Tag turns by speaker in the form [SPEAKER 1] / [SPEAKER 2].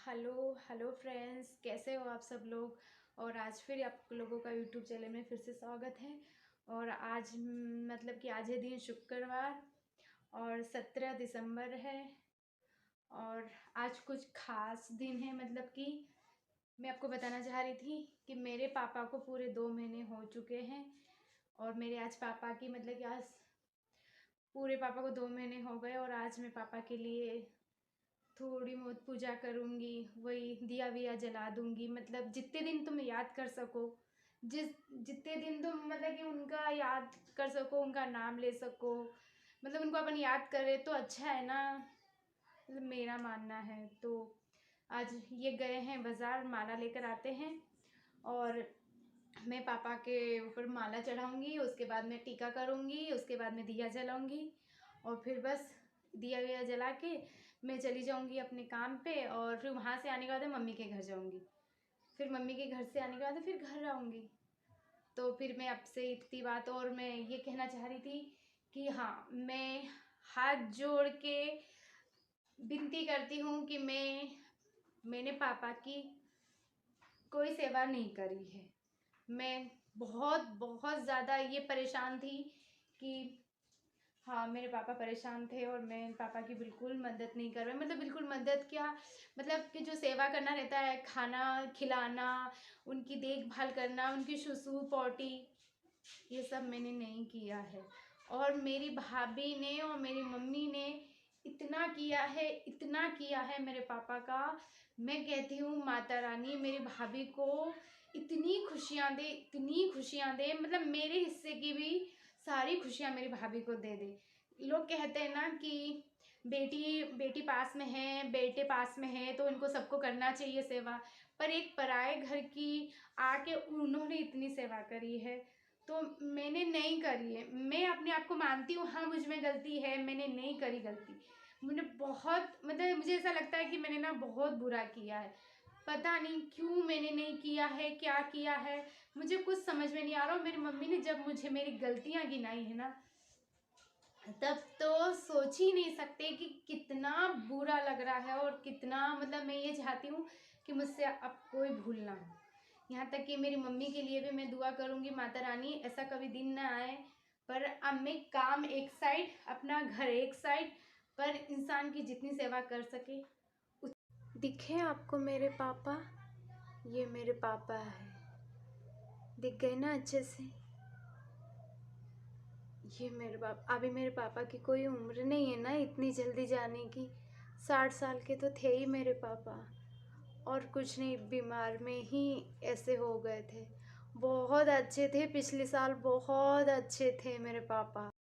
[SPEAKER 1] Hello hello friends, कैसे हो आप सब लोग। और आज फिर आप लोगों का यूट्यूब चैनल में फिर से स्वागत है। और आज मतलब कि आज है दिन शुक्रवार और 17 दिसंबर है। और आज कुछ खास दिन है, मतलब कि मैं आपको बताना चाह रही थी कि मेरे पापा को पूरे 2 महीने हो चुके हैं। और मेरे आज पापा की मतलब कि आज पूरे पापा को 2 महीने हो गए। और आज मैं पापा के लिए थोड़ी बहुत पूजा करूँगी, वही दिया विया जला दूँगी। मतलब जितने दिन तुम याद कर सको, जितने दिन तुम मतलब कि उनका याद कर सको, उनका नाम ले सको, मतलब उनको अपन याद करें तो अच्छा है ना, मतलब मेरा मानना है। तो आज ये गए हैं बाज़ार, माला लेकर आते हैं और मैं पापा के ऊपर माला चढ़ाऊँगी। उसके बाद मैं टीका करूँगी, उसके बाद मैं दिया जलाऊँगी और फिर बस दिया विया जला के मैं चली जाऊँगी अपने काम पे। और फिर वहाँ से आने के बाद मम्मी के घर जाऊँगी, फिर मम्मी के घर से आने के बाद फिर घर आऊँगी। तो फिर मैं आपसे इतनी बात और मैं ये कहना चाह रही थी कि हाँ, मैं हाथ जोड़ के विनती करती हूँ कि मैंने पापा की कोई सेवा नहीं करी है। मैं बहुत बहुत ज़्यादा ये परेशान थी कि हाँ, मेरे पापा परेशान थे और मैं पापा की बिल्कुल मदद नहीं कर रही। मतलब बिल्कुल मदद क्या, मतलब कि जो सेवा करना रहता है, खाना खिलाना, उनकी देखभाल करना, उनकी सुसु पॉटी, ये सब मैंने नहीं किया है। और मेरी भाभी ने और मेरी मम्मी ने इतना किया है, इतना किया है मेरे पापा का। मैं कहती हूँ माता रानी मेरी भाभी को इतनी खुशियाँ दे, इतनी खुशियाँ दे, मतलब मेरे हिस्से की भी सारी खुशियाँ मेरी भाभी को दे दे। लोग कहते हैं ना कि बेटी बेटी पास में है, बेटे पास में है तो इनको सबको करना चाहिए सेवा। पर एक पराए घर की आके उन्होंने इतनी सेवा करी है तो मैंने नहीं करी है। मैं अपने आप को मानती हूँ, हाँ मुझ में गलती है, मैंने नहीं करी गलती। मैंने बहुत मतलब मुझे ऐसा लगता है कि मैंने ना बहुत बुरा किया है। पता नहीं क्यों मैंने नहीं किया है, क्या किया है, मुझे कुछ समझ में नहीं आ रहा। मेरी मम्मी ने जब मुझे मेरी गलतियाँ गिनाई है ना, तब तो सोच ही नहीं सकते कि कितना बुरा लग रहा है और कितना, मतलब मैं ये चाहती हूँ कि मुझसे अब कोई भूल ना हो। यहाँ तक कि मेरी मम्मी के लिए भी मैं दुआ करूँगी, माता रानी ऐसा कभी दिन ना आए। पर अब मैं काम एक साइड, अपना घर एक साइड, पर इंसान की जितनी सेवा कर सके दिखे आपको मेरे पापा, ये मेरे पापा है, दिख गए ना अच्छे से। ये मेरे पापा, अभी मेरे पापा की कोई उम्र नहीं है ना इतनी जल्दी जाने की। 60 साल के तो थे ही मेरे पापा, और कुछ नहीं, बीमार में ही ऐसे हो गए थे। बहुत अच्छे थे, पिछले साल बहुत अच्छे थे मेरे पापा।